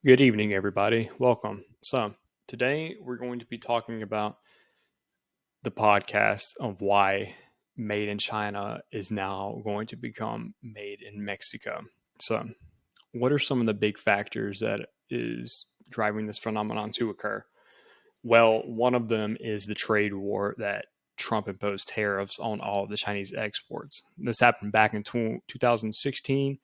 Good evening, everybody. Welcome. So, today we're going to be talking about the podcast of why Made in China is now going to become Made in Mexico. So, what are some of the big factors that is driving this phenomenon to occur? Well, one of them is the trade war that Trump imposed tariffs on all of the Chinese exports. This happened back in 2016,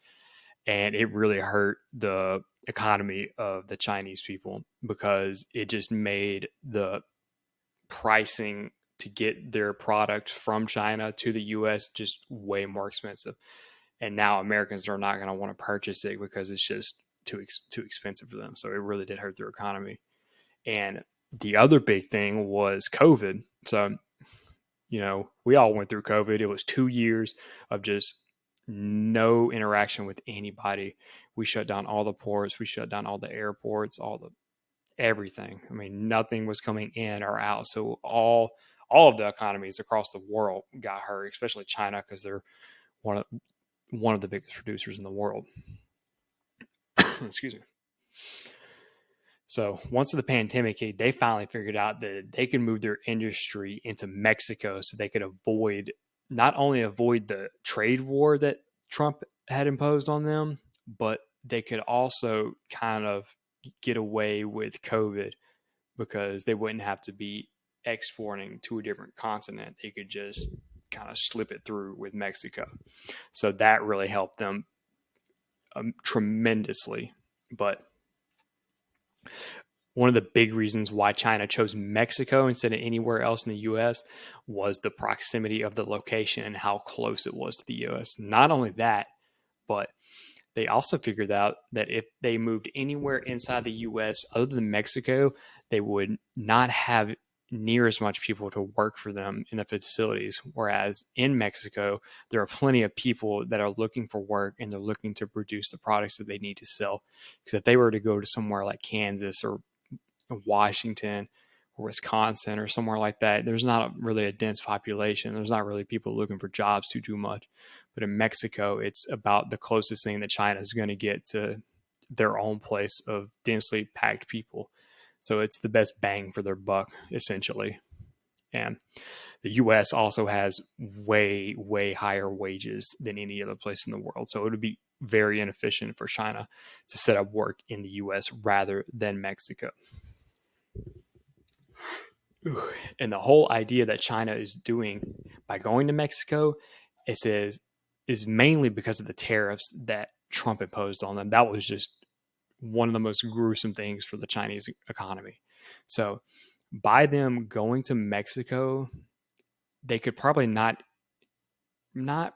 and it really hurt the economy of the Chinese people because it just made the pricing to get their product from China to the US just way more expensive. And now Americans are not going to want to purchase it because it's just too expensive for them. So it really did hurt their economy. And the other big thing was COVID. So, we all went through COVID. It was 2 years of just no interaction with anybody. We shut down all the ports, we shut down all the airports, all the everything. I mean, nothing was coming in or out. So all of the economies across the world got hurt, especially China because they're one of one of the biggest producers in the world. Excuse me. So once the pandemic hit, they finally figured out that they could move their industry into Mexico so they could not only avoid the trade war that Trump had imposed on them, but they could also kind of get away with COVID because they wouldn't have to be exporting to a different continent. They could just kind of slip it through with Mexico. So that really helped them tremendously. But one of the big reasons why China chose Mexico instead of anywhere else in the US was the proximity of the location and how close it was to the US. Not only that, but they also figured out that if they moved anywhere inside the US other than Mexico, they would not have near as much people to work for them in the facilities. Whereas in Mexico, there are plenty of people that are looking for work and they're looking to produce the products that they need to sell. Because if they were to go to somewhere like Kansas or Washington or Wisconsin or somewhere like that, there's not really a dense population. There's not really people looking for jobs too much. But in Mexico, it's about the closest thing that China is going to get to their own place of densely packed people. So it's the best bang for their buck, essentially. And the US also has way, way higher wages than any other place in the world. So it would be very inefficient for China to set up work in the US rather than Mexico. And the whole idea that China is doing by going to Mexico, it says, is mainly because of the tariffs that Trump imposed on them. That was just one of the most gruesome things for the Chinese economy. So by them going to Mexico, they could probably not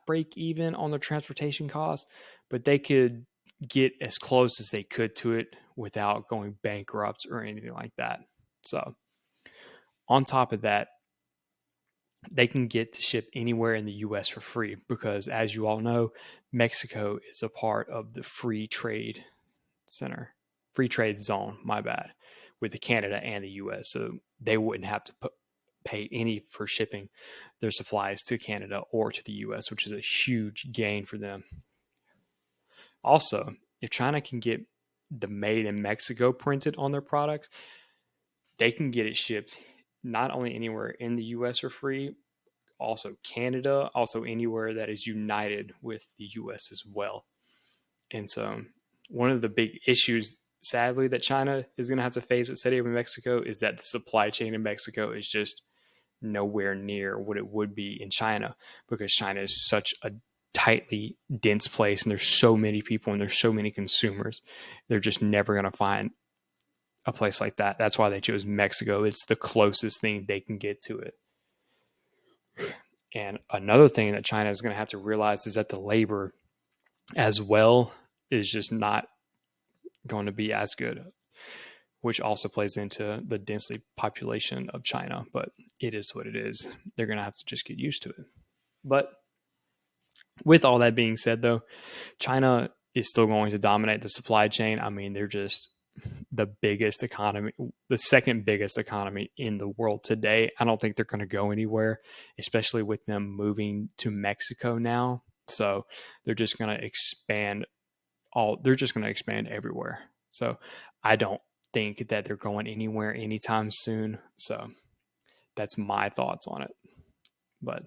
break even on their transportation costs, but they could get as close as they could to it without going bankrupt or anything like that. So on top of that, they can get to ship anywhere in the US for free because, as you all know, Mexico is a part of the free trade zone, my bad, with the Canada and the US. So they wouldn't have to pay any for shipping their supplies to Canada or to the US, which is a huge gain for them. Also, if China can get the made in Mexico printed on their products, they can get it shipped not only anywhere in the US for free, also Canada, also anywhere that is united with the US as well. And so one of the big issues, sadly, that China is going to have to face with setting up in Mexico is that the supply chain in Mexico is just nowhere near what it would be in China because China is such a tightly dense place and there's so many people and there's so many consumers. They're just never going to find a place like that. That's why they chose Mexico. It's the closest thing they can get to it. And another thing that China is going to have to realize is that the labor as well is just not going to be as good, which also plays into the densely population of China. But it is what it is. They're going to have to just get used to it. But with all that being said, though, China is still going to dominate the supply chain. I mean, they're just the biggest economy, the second biggest economy in the world today. I don't think they're going to go anywhere, especially with them moving to Mexico now. So they're just going to expand they're just going to expand everywhere. So I don't think that they're going anywhere anytime soon. So that's my thoughts on it. But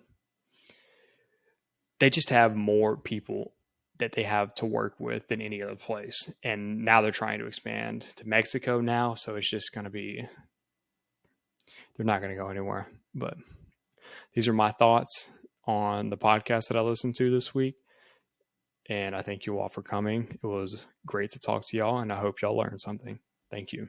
they just have more people that they have to work with than any other place. And now they're trying to expand to Mexico now. So it's just going to be, they're not going to go anywhere. But these are my thoughts on the podcast that I listened to this week. And I thank you all for coming. It was great to talk to y'all, and I hope y'all learned something. Thank you.